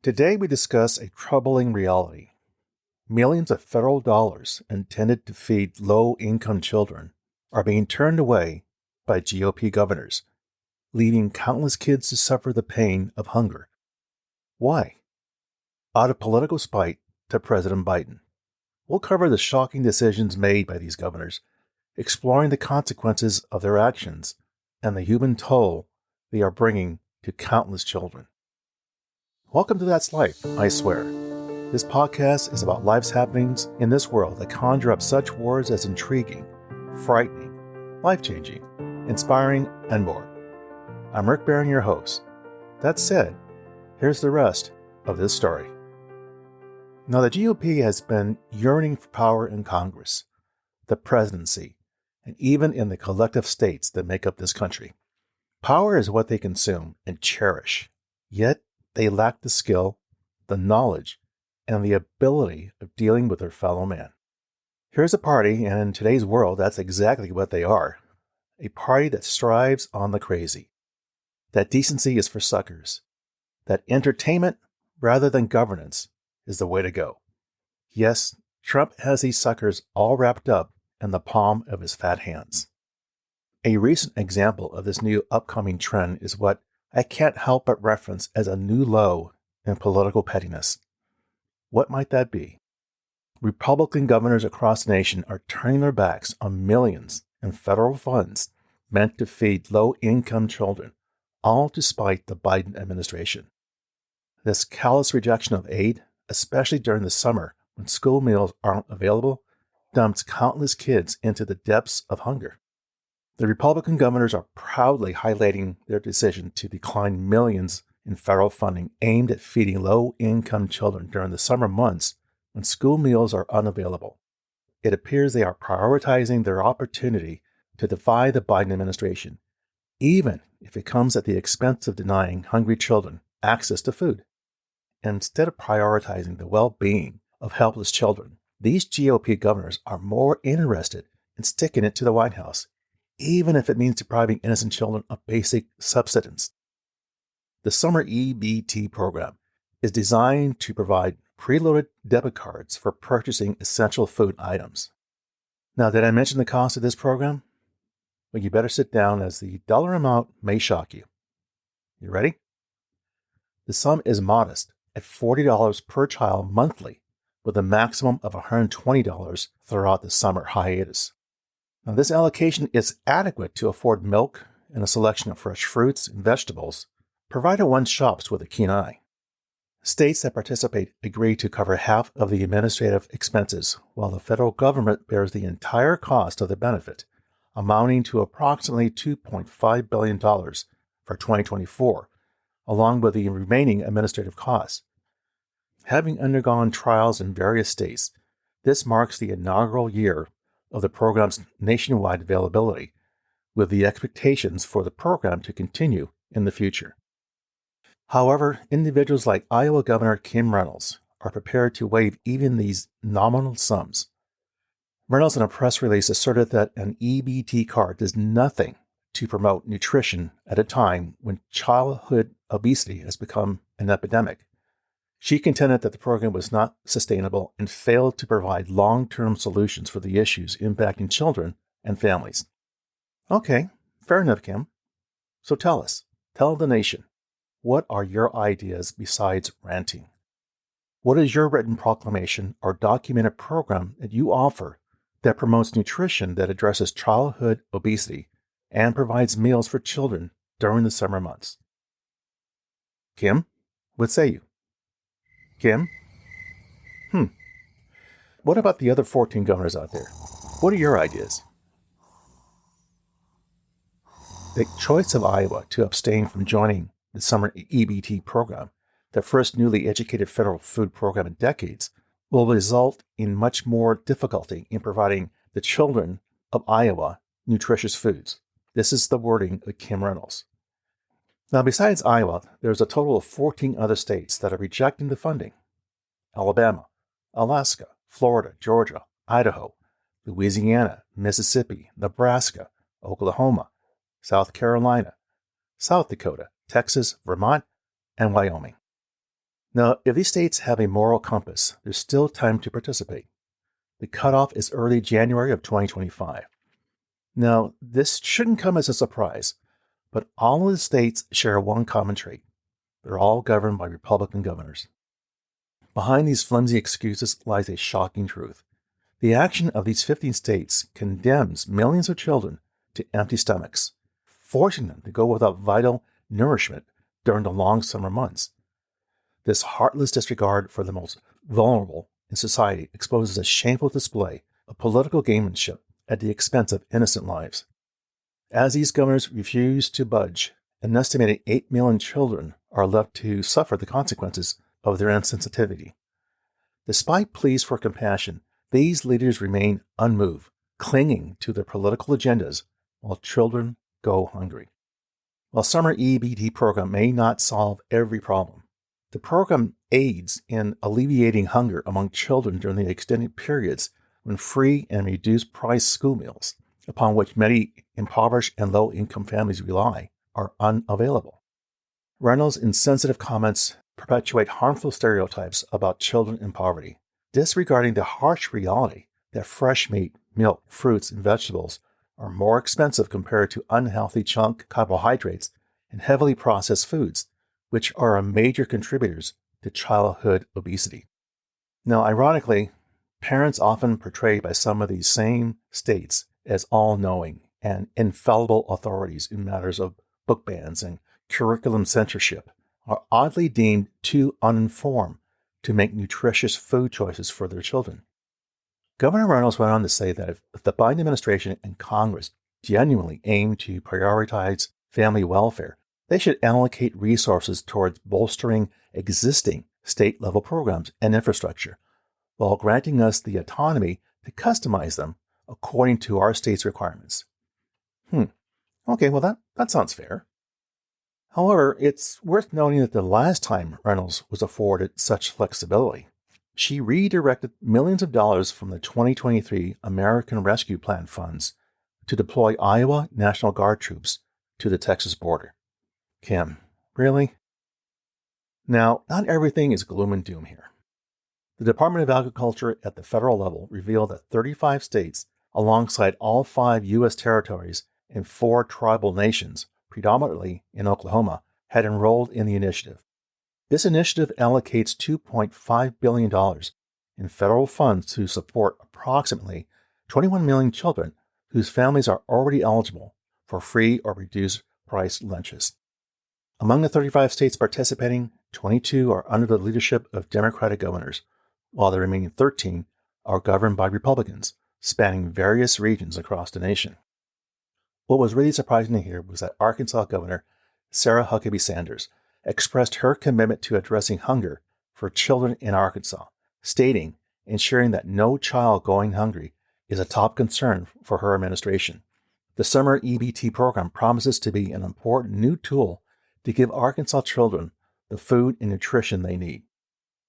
Today we discuss a troubling reality. Millions of federal dollars intended to feed low-income children are being turned away by GOP governors, leaving countless kids to suffer the pain of hunger. Why? Out of political spite to President Biden. We'll cover the shocking decisions made by these governors, exploring the consequences of their actions and the human toll they are bringing to countless children. Welcome to That's Life, I swear. This podcast is about life's happenings in this world that conjure up such words as intriguing, frightening, life-changing, inspiring, and more. I'm Rick Barron, your host. That said, here's the rest of this story. Now, the GOP has been yearning for power in Congress, the presidency, and even in the collective states that make up this country. Power is what they consume and cherish, yet they lack the skill, the knowledge, and the ability of dealing with their fellow man. Here's a party, and in today's world, that's exactly what they are. A party that strives on the crazy. That decency is for suckers. That entertainment, rather than governance, is the way to go. Yes, Trump has these suckers all wrapped up in the palm of his fat hands. A recent example of this new upcoming trend is what I can't help but reference as a new low in political pettiness. What might that be? Republican governors across the nation are turning their backs on millions in federal funds meant to feed low-income children, all despite the Biden administration. This callous rejection of aid, especially during the summer when school meals aren't available, dumps countless kids into the depths of hunger. The Republican governors are proudly highlighting their decision to decline millions in federal funding aimed at feeding low-income children during the summer months when school meals are unavailable. It appears they are prioritizing their opportunity to defy the Biden administration, even if it comes at the expense of denying hungry children access to food. Instead of prioritizing the well-being of helpless children, these GOP governors are more interested in sticking it to the White House, even if it means depriving innocent children of basic subsistence. The summer EBT program is designed to provide preloaded debit cards for purchasing essential food items. Now, did I mention the cost of this program? Well, you better sit down as the dollar amount may shock you. You ready? The sum is modest at $40 per child monthly, with a maximum of $120 throughout the summer hiatus. Now, this allocation is adequate to afford milk and a selection of fresh fruits and vegetables, provided one shops with a keen eye. States that participate agree to cover half of the administrative expenses, while the federal government bears the entire cost of the benefit, amounting to approximately $2.5 billion for 2024, along with the remaining administrative costs. Having undergone trials in various states, this marks the inaugural year of the program's nationwide availability, with the expectations for the program to continue in the future. However, individuals like Iowa Governor Kim Reynolds are prepared to waive even these nominal sums. Reynolds, in a press release, asserted that an EBT card does nothing to promote nutrition at a time when childhood obesity has become an epidemic. She contended that the program was not sustainable and failed to provide long-term solutions for the issues impacting children and families. Okay, fair enough, Kim. So tell the nation, what are your ideas besides ranting? What is your written proclamation or documented program that you offer that promotes nutrition that addresses childhood obesity and provides meals for children during the summer months? Kim, what say you? Kim? What about the other 14 governors out there? What are your ideas? The choice of Iowa to abstain from joining the summer EBT program, the first newly educated federal food program in decades, will result in much more difficulty in providing the children of Iowa nutritious foods. This is the wording of Kim Reynolds. Now, besides Iowa, there's a total of 14 other states that are rejecting the funding: Alabama, Alaska, Florida, Georgia, Idaho, Louisiana, Mississippi, Nebraska, Oklahoma, South Carolina, South Dakota, Texas, Vermont, and Wyoming. Now, if these states have a moral compass, there's still time to participate. The cutoff is early January of 2025. Now, this shouldn't come as a surprise, but all of the states share one common trait. They're all governed by Republican governors. Behind these flimsy excuses lies a shocking truth. The action of these 15 states condemns millions of children to empty stomachs, forcing them to go without vital nourishment during the long summer months. This heartless disregard for the most vulnerable in society exposes a shameful display of political gamemanship at the expense of innocent lives. As these governors refuse to budge, an estimated 8 million children are left to suffer the consequences of their insensitivity. Despite pleas for compassion, these leaders remain unmoved, clinging to their political agendas while children go hungry. While summer EBT program may not solve every problem, the program aids in alleviating hunger among children during the extended periods when free and reduced price school meals, upon which many impoverished and low-income families rely, are unavailable. Reynolds' insensitive comments perpetuate harmful stereotypes about children in poverty, disregarding the harsh reality that fresh meat, milk, fruits, and vegetables are more expensive compared to unhealthy junk carbohydrates and heavily processed foods, which are major contributors to childhood obesity. Now, ironically, parents often portrayed by some of these same states as all-knowing and infallible authorities in matters of book bans and curriculum censorship are oddly deemed too uninformed to make nutritious food choices for their children. Governor Reynolds went on to say that if the Biden administration and Congress genuinely aim to prioritize family welfare, they should allocate resources towards bolstering existing state-level programs and infrastructure, while granting us the autonomy to customize them according to our state's requirements. Okay, well that sounds fair. However, it's worth noting that the last time Reynolds was afforded such flexibility, she redirected millions of dollars from the 2023 American Rescue Plan funds to deploy Iowa National Guard troops to the Texas border. Kim, really? Now, not everything is gloom and doom here. The Department of Agriculture at the federal level revealed that 35 states, alongside all 5 U.S. territories and 4 tribal nations, predominantly in Oklahoma, had enrolled in the initiative. This initiative allocates $2.5 billion in federal funds to support approximately 21 million children whose families are already eligible for free or reduced price lunches. Among the 35 states participating, 22 are under the leadership of Democratic governors, while the remaining 13 are governed by Republicans, spanning various regions across the nation. What was really surprising to hear was that Arkansas Governor Sarah Huckabee Sanders expressed her commitment to addressing hunger for children in Arkansas, stating, ensuring that no child going hungry is a top concern for her administration. The summer EBT program promises to be an important new tool to give Arkansas children the food and nutrition they need.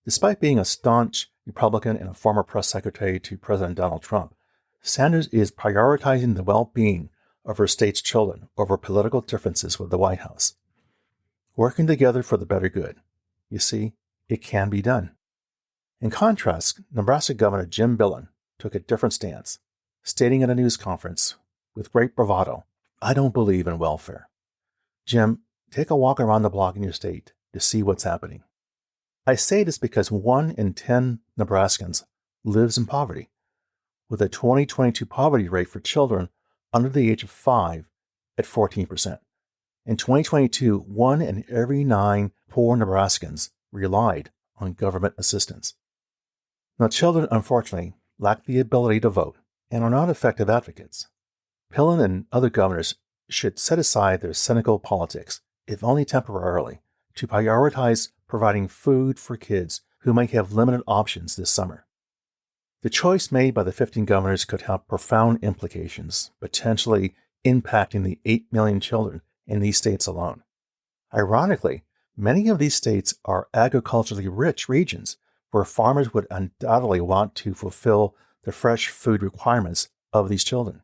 Despite being a staunch Republican and a former press secretary to President Donald Trump, Sanders is prioritizing the well-being of her state's children over political differences with the White House. Working together for the better good. You see, it can be done. In contrast, Nebraska Governor Jim Billen took a different stance, stating at a news conference with great bravado, "I don't believe in welfare." Jim, take a walk around the block in your state to see what's happening. I say this because 1 in 10 Nebraskans lives in poverty, with a 2022 poverty rate for children under the age of 5 at 14%. In 2022, 1 in every 9 poor Nebraskans relied on government assistance. Now, children, unfortunately, lack the ability to vote and are not effective advocates. Pillen and other governors should set aside their cynical politics, if only temporarily, to prioritize providing food for kids who might have limited options this summer. The choice made by the 15 governors could have profound implications, potentially impacting the 8 million children in these states alone. Ironically, many of these states are agriculturally rich regions where farmers would undoubtedly want to fulfill the fresh food requirements of these children.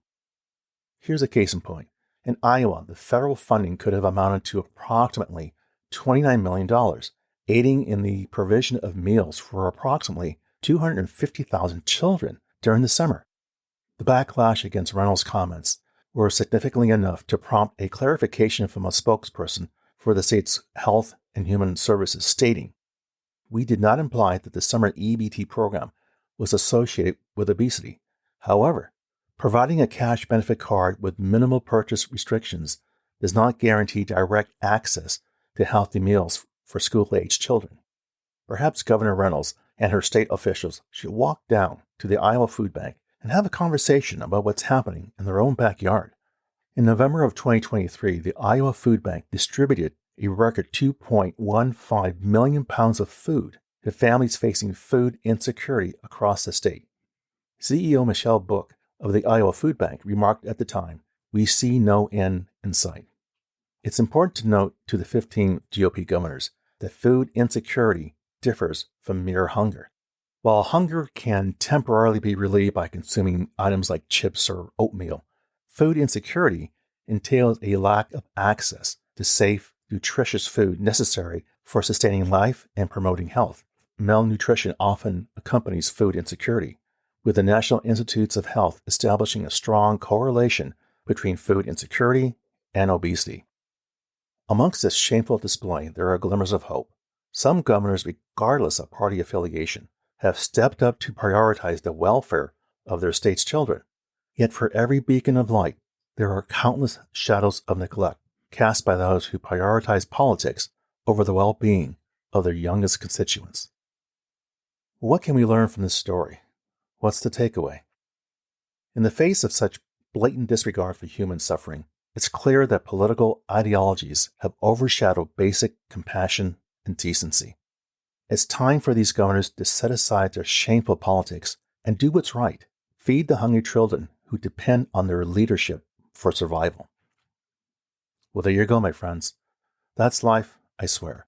Here's a case in point. In Iowa, the federal funding could have amounted to approximately $29 million aiding in the provision of meals for approximately 250,000 children during the summer. The backlash against Reynolds' comments were significantly enough to prompt a clarification from a spokesperson for the state's Health and Human Services stating, "We did not imply that the summer EBT program was associated with obesity. However, providing a cash benefit card with minimal purchase restrictions does not guarantee direct access to healthy meals for school-aged children." Perhaps Governor Reynolds and her state officials should walk down to the Iowa Food Bank and have a conversation about what's happening in their own backyard. In November of 2023, the Iowa Food Bank distributed a record 2.15 million pounds of food to families facing food insecurity across the state. CEO Michelle Book of the Iowa Food Bank remarked at the time, "We see no end in sight." It's important to note to the 15 GOP governors that food insecurity differs from mere hunger. While hunger can temporarily be relieved by consuming items like chips or oatmeal, food insecurity entails a lack of access to safe, nutritious food necessary for sustaining life and promoting health. Malnutrition often accompanies food insecurity, with the National Institutes of Health establishing a strong correlation between food insecurity and obesity. Amongst this shameful display, there are glimmers of hope. Some governors, regardless of party affiliation, have stepped up to prioritize the welfare of their state's children. Yet for every beacon of light, there are countless shadows of neglect cast by those who prioritize politics over the well-being of their youngest constituents. What can we learn from this story? What's the takeaway? In the face of such blatant disregard for human suffering, it's clear that political ideologies have overshadowed basic compassion and decency. It's time for these governors to set aside their shameful politics and do what's right. Feed the hungry children who depend on their leadership for survival. Well, there you go, my friends. That's life, I swear.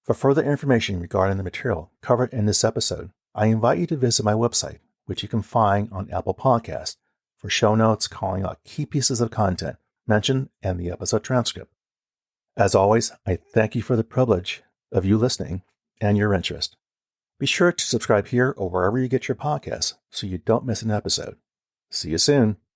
For further information regarding the material covered in this episode, I invite you to visit my website, which you can find on Apple Podcasts, for show notes calling out key pieces of content mentioned and the episode transcript. As always, I thank you for the privilege of you listening and your interest. Be sure to subscribe here or wherever you get your podcasts so you don't miss an episode. See you soon.